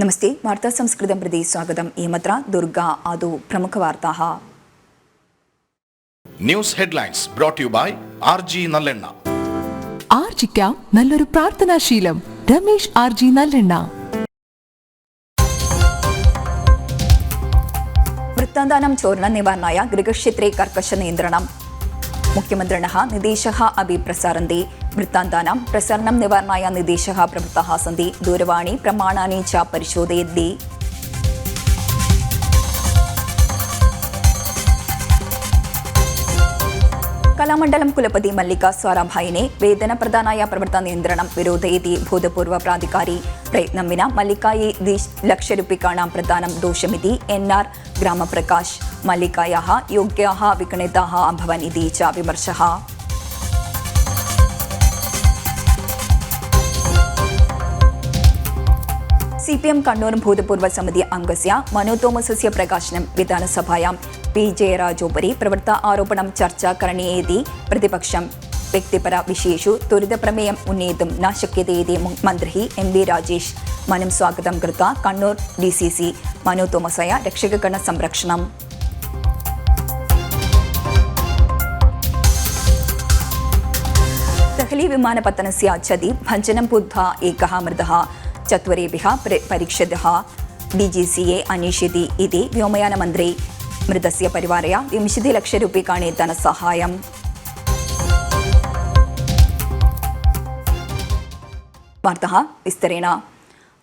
नमस्ते वार्ता संस्कृतं प्रति स्वागतम् एमत्र दुर्गा आदौ प्रमुखवार्ताः news headlines brought you by RG നല്ലെണ്ണ. ആർജിക്കാം നല്ലൊരു പ്രാർത്ഥനാശീലം. രമേശ് ആർജി നല്ലെണ്ണ. वृत्तान्तानां चोरणनिवारणाय गृहक्षेत्रे कर्कशनियन्त्रणम्. मुख्यमन्त्रिणः निर्देशः अपि प्रसारन्ति. वृत्तान्तानां प्रसारणं निवारणाय निर्देशः प्रवृत्ताः सन्ति. दूरवाणी प्रमाणानि च परिशोधयन्ति. कलामण्डलं कुलपति मल्लिका साराभाईने वेतनप्रदानाय प्रवर्तननियन्त्रणं विरोधयति भूतपूर्व प्राधिकारी. प्रयत्नं विना मल्लिकायै 2 लक्षरूप्यकाणां प्रदानं दोषमिति NR ग्रामप्रकाश. मल्लिकायाः योग्याः विगणिताः अभवन् इति च विमर्शः. CPM कण्णूर भूतपूर्व समिति अंगस्य मनोज തോമസस्य प्रकाशनं विधानसभायां P. जयराजोपरि प्रवृत्त आरोपणं चर्चा करणीयेति प्रतिपक्षं. व्यक्तिपर विषयेषु त्वरितप्रमेयम् उन्नेतुं न शक्यते इति मन्त्रिः MB राजेश. मनं स्वागतं कृत्वा कण्णूर DCC मनोज തോമസയ रक्षकगणसंरक्षणम्. दहली विमानपतनस्य क्षति भञ्जनं भूत्वा एकः मृतः. चत्वरेभ्यः परीक्षितः DGCA अन्विष्यति इति व्योमयानमन्त्री. मृतस्य परिवाराय 20 लक्षरूप्यकाणि धनसहायम्. वार्ताः विस्तरेण.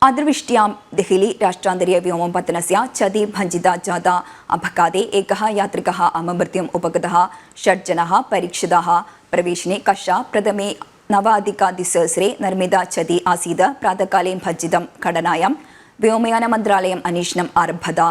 अतिवृष्ट्यां देहली राष्ट्रान्तरीय व्योमपतनस्य क्षति भञ्जिता जाता. अपघाते एकः यात्रिकः अममृत्युम् उपगतः. 6 जनाः परीक्षिताः. प्रवेशने कक्षा प्रथमे नवाधिकाद्विसहस्रे निर्मिता क्षति आसीत्. प्रातःकाले भञ्जितं घटनायां व्योमयानमन्त्रालयम् अन्वेषणम् आरब्धत.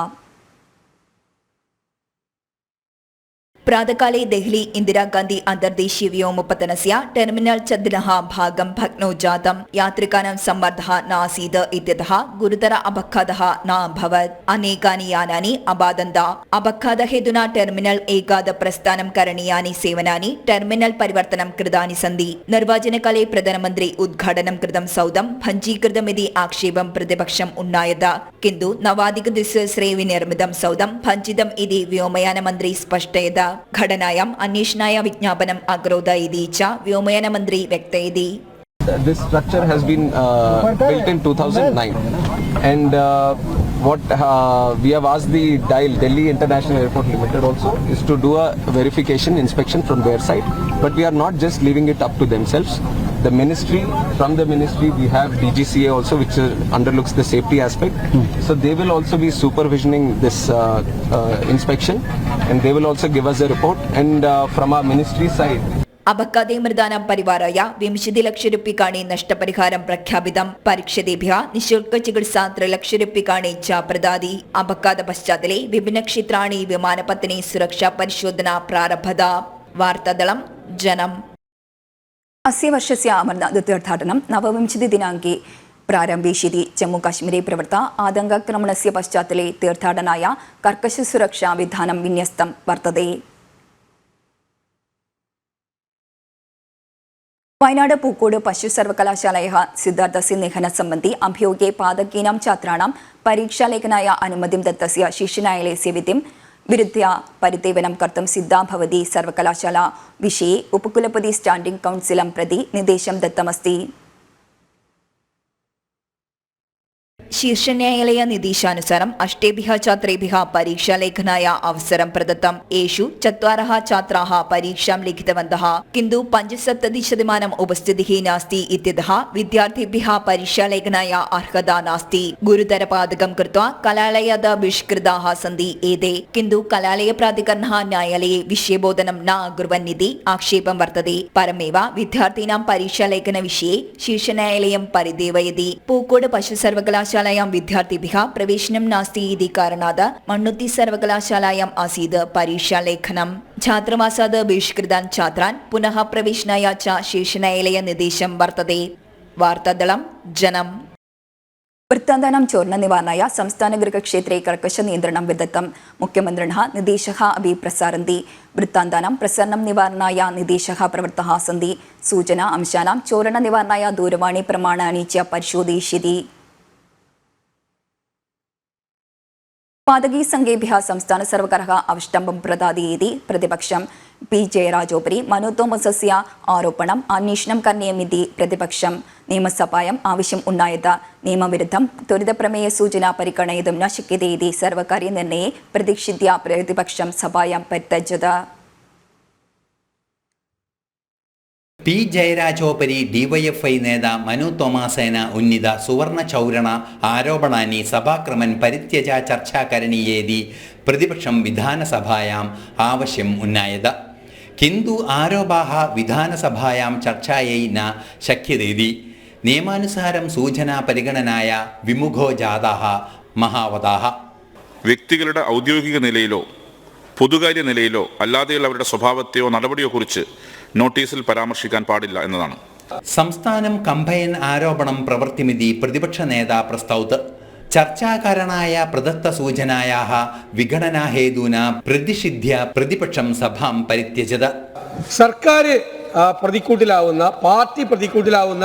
प्रातःकाले देहली इन्दिरागान्धी अन्तर्देशीय व्योमपतनस्य टर्मिनल चतुरः भागं भग्नौ जातम्. यात्रिकानां सम्मर्दः नासीत् इत्यतः गुरुतर अपघातः न अभवत्. अनेकानि यानानि अबादन्त. अपघातहेतुना टर्मिनल एकाद प्रस्थानं करणीयानि सेवनानि टर्मिनल परिवर्तनं कृतानि सन्ति. निर्वाचनकाले प्रधानमन्त्री उद्घाटनं कृतं सौधं भञ्जीकृतमिति आक्षेपं प्रतिपक्षम् उन्नायत. किन्तु नवाधिकद्विसहस्रे विनिर्मितं सौधं भञ्जितम् इति व्योमयानमन्त्री स्पष्टयत. घटनायाम् अन्वेषणाय विज्ञापनम् अकरोत् इति च व्योमयानमन्त्री व्यक्तयति. This structure has been built in 2009 and what we have asked the DIAL, Delhi International Airport Limited also, is to do a verification inspection from their side, but we are not just leaving it up to themselves. The ministry, from the ministry we have DGCA also, which underlooks the safety aspect, so they will also be supervisioning this inspection and they will also give us a report. And from our ministry side, अपघाते मृतानां परिवाराय 20 लक्षरूप्यकाणि नष्टपरिहारं प्रख्यापितं. परीक्षितेभ्यः निःशुल्कचिकित्सा 3 लक्षरूप्यकाणि च प्रददाति. अपघातपश्चात्तले विभिन्नक्षेत्राणि विमानपत्तने सुरक्षा परिशोधना प्रारभत. वार्तादलं जनम्. अस्य वर्षस्य अमरनाथ तीर्थाटनं 29 दिनाङ्के प्रारम्भिष्यति. जम्मूकाश्मीरे प्रवृत्त आतङ्काक्रमणस्य पश्चात्तले तीर्थाटनाय कर्कशसुरक्षा विधानं विन्यस्तं वर्तते. वयनाड पूकोड पशु सर्वकलाशालायाः सिद्धार्थस्य निधनसम्बन्धि अभियोगे पादकीनां छात्राणां परीक्षालेखनाय अनुमतिं दत्तस्य शीर्षन्यायालयस्य विधिं विरुध्य परिदेवनं कर्तुं सिद्धा भवति. सर्वकलाशाला विषये उपकुलपति स्टाण्डिङ्ग् कौन्सिलं प्रति निर्देशं दत्तमस्ति. शीर्षन्यायालय निर्देशानुसारम् 8 छात्रेभ्यः परीक्षालेखनाय अवसरं प्रदत्तम्. येषु 4 छात्राः परीक्षां लिखितवन्तः, किन्तु 75% उपस्थितिः नास्ति इत्यतः विद्यार्थिभ्यः परीक्षालेखनाय अर्हता नास्ति. गुरुतरपातकं कृत्वा कलालयात् बहिष्कृताः सन्ति एते. किन्तु कलालयप्राधिकरणः न्यायालये विषयबोधनं न अकुर्वन्निति आक्षेपं वर्तते. परमेव विद्यार्थिनां परीक्षालेखनविषये शीर्षन्यायालयं परिदेवयति. पूकोड पशु सर्वकलाशाला विद्यार्थिभ्यः प्रवेशनं नास्ति इति कारणात् मण्णुत्ति सर्वकलाशालायाम् आसीत् परीक्षालेखनम्. छात्रवासात् बहिष्कृतान् छात्रान् पुनः प्रवेशनाय च शीर्षन्यायालय निर्देशं वर्तते. वार्तादलं जनम्. वृत्तान्तानां चोरणनिवारणाय संस्थानगृहक्षेत्रे कर्कश नियन्त्रणं विदत्तं मुख्यमन्त्रिणः निर्देशः अपि प्रसारन्ति वृत्तान्तानां प्रसारणं निवारणाय निर्देशः प्रवृत्तः सन्ति सूचना अंशानां चोरणनिवारणाय दूरवाणी प्रमाणानि च परिशोधयिष्यति पादकी संघेभ्यः संस्थान सर्वकारः अवष्टम्बं प्रदाति इति प्रतिपक्षं पी जयराजोपरि मनु തോമസस्य आरोपणम् अन्वेषणं करणीयमिति प्रतिपक्षं नियमसभायाम् आവശ്യം उन्नायत नियमविरुद्धं त्वरितप्रमेय सूचना परिगणयितुं न शक्यते इति सर्वकारीयनिर्णये प्रतिषिध्य प्रतिपक्षं सभायां परित्यजत പി ജയരാജോപരി ഡിവൈഎഫ്ഐ നേത മനു തോമാസേന ഉന്നിത സുവർണ ചൗരണ ആരോപണാനി സഭാക്രമൻ പരിത്യജ ചർച്ചാ കരണീയേതി പ്രതിപക്ഷം വിധാനസഭായാം ആവശ്യം ഉന്നയത കിന്തു ആരോപാഹ വിധാനസഭായാം ചർച്ചായൈ ന ശക്യതേതി നിയമാനുസാരം സൂചനാ പരിഗണനായ വിമുഖോ ജാതാഹ മഹാവതാഹ. വ്യക്തികളുടെ ഔദ്യോഗിക നിലയിലോ പൊതുകാര്യ നിലയിലോ അല്ലാതെയുള്ളവരുടെ സ്വഭാവത്തെയോ നടപടിയോ കുറിച്ച് നോട്ടീസിൽ പരാമർശിക്കാൻ പാടില്ല എന്നതാണ്. സംസ്ഥാനം കമ്പയൻ ആരോപണം പ്രവർത്തിമിതി പ്രതിപക്ഷ നേതാ പ്രസ്തൗത് ചർച്ചാകാരണായ പ്രദത്ത സൂചനായാഹ വിഘടനാഹേതുന പ്രതിഷിധ്യ പ്രതിപക്ഷം സഭാം പരിത്യജത. സർക്കാർ പ്രതിക്കൂട്ടിലാവുന്ന പാർട്ടി പ്രതിക്കൂട്ടിലാവുന്ന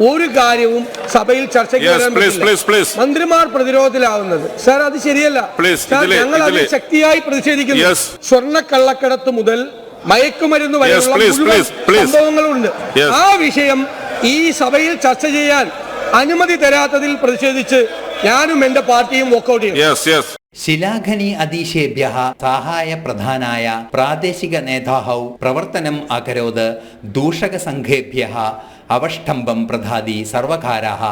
ഒരു കാര്യവും സഭയിൽ ചർച്ചയ്ക്ക് വരാൻ പറ്റില്ല. മന്ത്രിമാർ പ്രതിരോധത്തിലാവുന്നത് സാർ അത് ശരിയല്ല. ഞങ്ങൾ അതിൽ ശക്തിയായി പ്രതിഷേധിക്കുന്നു. സ്വർണ്ണക്കള്ളക്കടത്ത് മുതൽ മയക്കുമരുന്ന് വരെയുള്ള സംഭവങ്ങളുണ്ട്. ആ വിഷയം ഈ സഭയിൽ ചർച്ച ചെയ്യാൻ അനുമതി തരാത്തതിൽ പ്രതിഷേധിച്ച് ഞാനും എന്റെ പാർട്ടിയും വോക്കൗട്ട് ചെയ്യും. ശിലാഖനി അതീശേഭ്യഃ സഹായ പ്രധാനായ പ്രാദേശിക നേതാഹൗ പ്രവർത്തനം അകരോത് ദൂഷക സംഘേഭ്യഃ അവഷ്ടംബം പ്രധാതി സർവകാരാः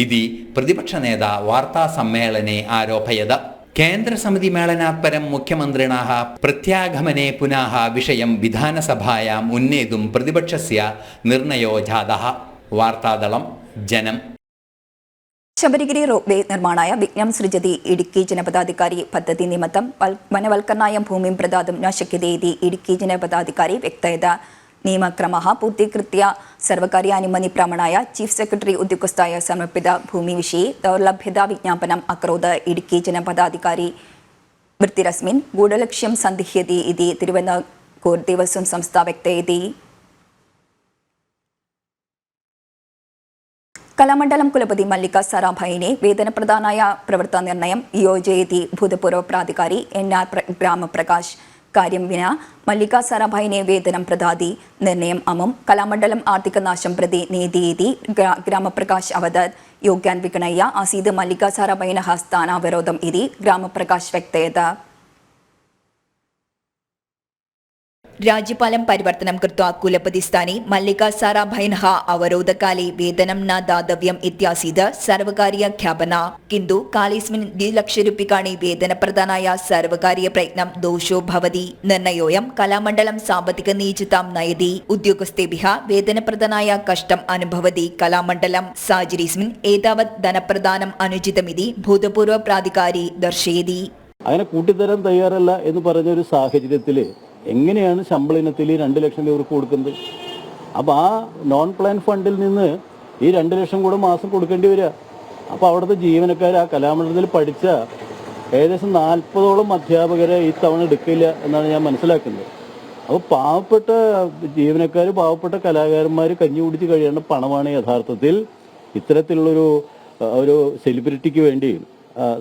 ഇതി പ്രതിപക്ഷ നേതാ വാർത്താ സമ്മേളനെ ആരോപയത്. കേന്ദ്രസമിതി മേളനാത് പരം മുഖ്യമന്ത്രിണः പ്രത്യാഗമനെ പുനഃ വിഷയം വിധാനസഭായാം ഉന്നേതും പ്രതിപക്ഷസ്യ നിർണയോ ജാതः. വാർത്താദളം ജനം. ശബരിഗിരി റോപ്വേ നിർമ്മാണായ വിഘ്നം സൃജതി ഇടുക്കി ജനപദാധികാരി പദ്ധതി നിമിത്തം വനവൽക്കരണായ ഭൂമിം പ്രദാതും ന ശക്യത്തെ ഇതി ഇടുക്കി ജനപദാധികാരി വ്യക്തയത. നിയമക്രമः പൂർത്തീകൃത്य സർവകാര്യാനുമതി പ്രമാണായ ചീഫ് സെക്രട്ടറി ഉദ്യോഗസ്ഥായ സമർപ്പിത ഭൂമിവിഷये ദൗർലഭ്യതാ വിജ്ഞാപനം അകരോത് ഇടുക്കി ജനപദാധികാരി വൃത്തിരസ്മിൻ ഗൂഢലക്ഷ്യം സന്ദിഹ്യതി ഇതി തിരുവനന്തപുരം ദേവസ്വം സംസ്ഥ വ്യക്തയതി. കലാമണ്ഡലം കുലപതി മല്ലിക സാരാഭായിനെ വേതനപ്രദാനായ പ്രവൃത്ത നിർണയം യോജയതി ഭൂതപൂർവ പ്രാധികാരി എൻ.ആർ. ഗ്രാമപ്രകാശ്. കാര്യം വിന മല്ലിക സാരാഭായിനെ വേതനം പ്രദാതി നിർണയം അമും കലാമണ്ഡലം ആർത്ഥിക നാശം പ്രതി നേതീതി ഗ്രാമപ്രകാശ് അവദത് യോഗ്യാൻ വിഗണയ്യ ആസീത് മല്ലിക സാരാഭായിനഃ സ്ഥാനാവരോധം ഇതി ഗ്രാമപ്രകാശ് വ്യക്തയത. राज्यपालं परिवर्तनं कृत्वा कुलपतिस्थाने मल्लिका साराभाइनः अवरोधकाले वेतनं न दातव्यम् इत्यासीत् सर्वकारीयज्ञापना. किन्तु कालेऽस्मिन् 2 लक्षरूप्यकाणि वेतनप्रदानाय सर्वकारीयप्रयत्नं दोषो भवति. निर्णयोऽयं कलामण्डलं साമ്പത്തികनीचतां नयति. उद्योगस्थेभ्यः वेतनप्रदानाय कष्टम् अनुभवति कलामण्डलं. साहचर्येऽस्मिन् एतावत् धनप्रदानम् अनुचितमिति भूतपूर्व प्राधिकारी दर्शयति. അങ്ങനെ കൂട്ടിത്തരാൻ തയ്യാറല്ല എന്ന് പറഞ്ഞൊരു സാഹചര്യത്തിൽ എങ്ങനെയാണ് ശമ്പള ഇനത്തിൽ 2 ലക്ഷം രൂപ കൊടുക്കുന്നത്? അപ്പോൾ ആ നോൺ പ്ലാൻ ഫണ്ടിൽ നിന്ന് ഈ 2 ലക്ഷം കൂടെ മാസം കൊടുക്കേണ്ടി വരിക. അപ്പോൾ അവിടുത്തെ ജീവനക്കാർ ആ കലാമണ്ഡലത്തിൽ പഠിച്ച ഏകദേശം 40ഓളം അധ്യാപകരെ ഈ തവണ എടുക്കില്ല എന്നാണ് ഞാൻ മനസ്സിലാക്കുന്നത്. അപ്പോൾ പാവപ്പെട്ട ജീവനക്കാർ, പാവപ്പെട്ട കലാകാരന്മാർ കഞ്ഞി കുടിച്ച് കഴിയേണ്ട പണമാണ് യഥാർത്ഥത്തിൽ ഇത്തരത്തിലുള്ളൊരു സെലിബ്രിറ്റിക്ക് വേണ്ടി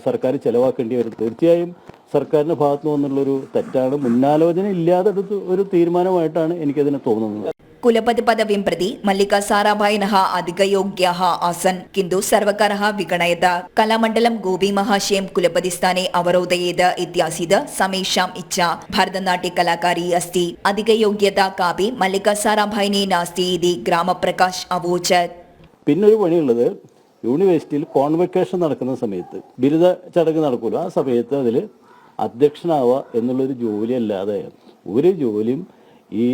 സർക്കാർ ചെലവാക്കേണ്ടി വരും. തീർച്ചയായും സർക്കാരിന്റെ ഭാഗത്തു നിന്നുള്ളൊരു തെറ്റാണ്. മുന്നാലോചന ഇല്ലാതെ ഒരു തീരുമാനമായിട്ടാണ് എനിക്കതിനെ തോന്നുന്നത്. कुलपति पदवीं प्रति मल्लिका साराभाइनः अधिकयोग्याः आसन्. किन्तु सर्वकारः विगणयत्. कलामण्डलं गोपीमहाशयं कुलपतिस्थाने अवरोधयेत् इत्यासीत् समेषाम् इच्छा. भरतनाट्यकलाकारी अस्ति. अधिकयोग्यता कापि मल्लिका साराभाइने नास्ति इति ग्रामप्रकाശ് अवोचत्. പിന്നൊരു പണിയുള്ളത്, യൂണിവേഴ്സിറ്റിയിൽ കോൺവെക്കേഷൻ നടക്കുന്ന സമയത്ത് ബിരുദ ചടങ്ങ് നടക്കുമല്ലോ, ആ സമയത്ത് അതിൽ അധ്യക്ഷനാവുക എന്നുള്ളൊരു ജോലി അല്ലാതെ ഒരു ജോലിയും ഈ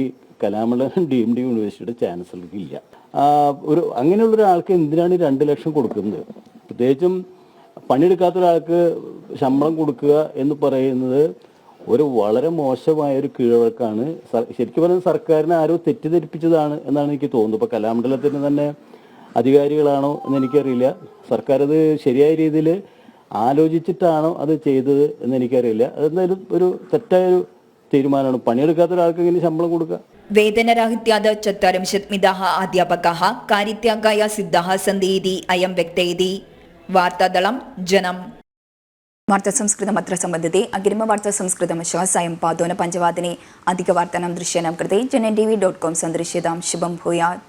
കലാമണ്ഡലം ഡീംഡ് യൂണിവേഴ്സിറ്റിയുടെ ചാൻസലർക്ക് ഇല്ല. അങ്ങനെയുള്ള ഒരാൾക്ക് എന്തിനാണ് 2 ലക്ഷം കൊടുക്കുന്നത്? പ്രത്യേകിച്ചും പണിയെടുക്കാത്ത ഒരാൾക്ക് ശമ്പളം കൊടുക്കുക എന്ന് പറയുന്നത് ഒരു വളരെ മോശമായ ഒരു കീഴ്വഴക്കാണ്. ശരിക്കും പറഞ്ഞാൽ സർക്കാരിനെ ആരോ തെറ്റിദ്ധരിപ്പിച്ചതാണ് എന്നാണ് എനിക്ക് തോന്നുന്നത്. ഇപ്പോൾ കലാമണ്ഡലത്തിന് തന്നെ അധികാരികളാണോ എന്ന് എനിക്കറിയില്ല. സർക്കാർ അത് ശരിയായ രീതിയിൽ ആലോചിച്ചിട്ടാണോ അത് ചെയ്തത് എന്ന് എനിക്കറിയില്ല. അതെന്തായാലും ഒരു തെറ്റായൊരു തീരുമാനമാണ്. പണിയെടുക്കാത്ത ഒരാൾക്ക് ഇങ്ങനെ ശമ്പളം കൊടുക്കുക. वेतनराहित्याद 40 अध्यापकाः कार्यत्यागाय सिद्धाः सन्ति इति अयं व्यक्तयति. वार्तादलं जनम्. वार्ता संस्कृतम् अत्र सम्बद्धते. अग्रिमवार्ता संस्कृतमश्वः सायं पादोन 5 अधिकवार्तानां दृश्यानां कृते JNNTV.com सन्दृश्यतां. शुभं भूयात्.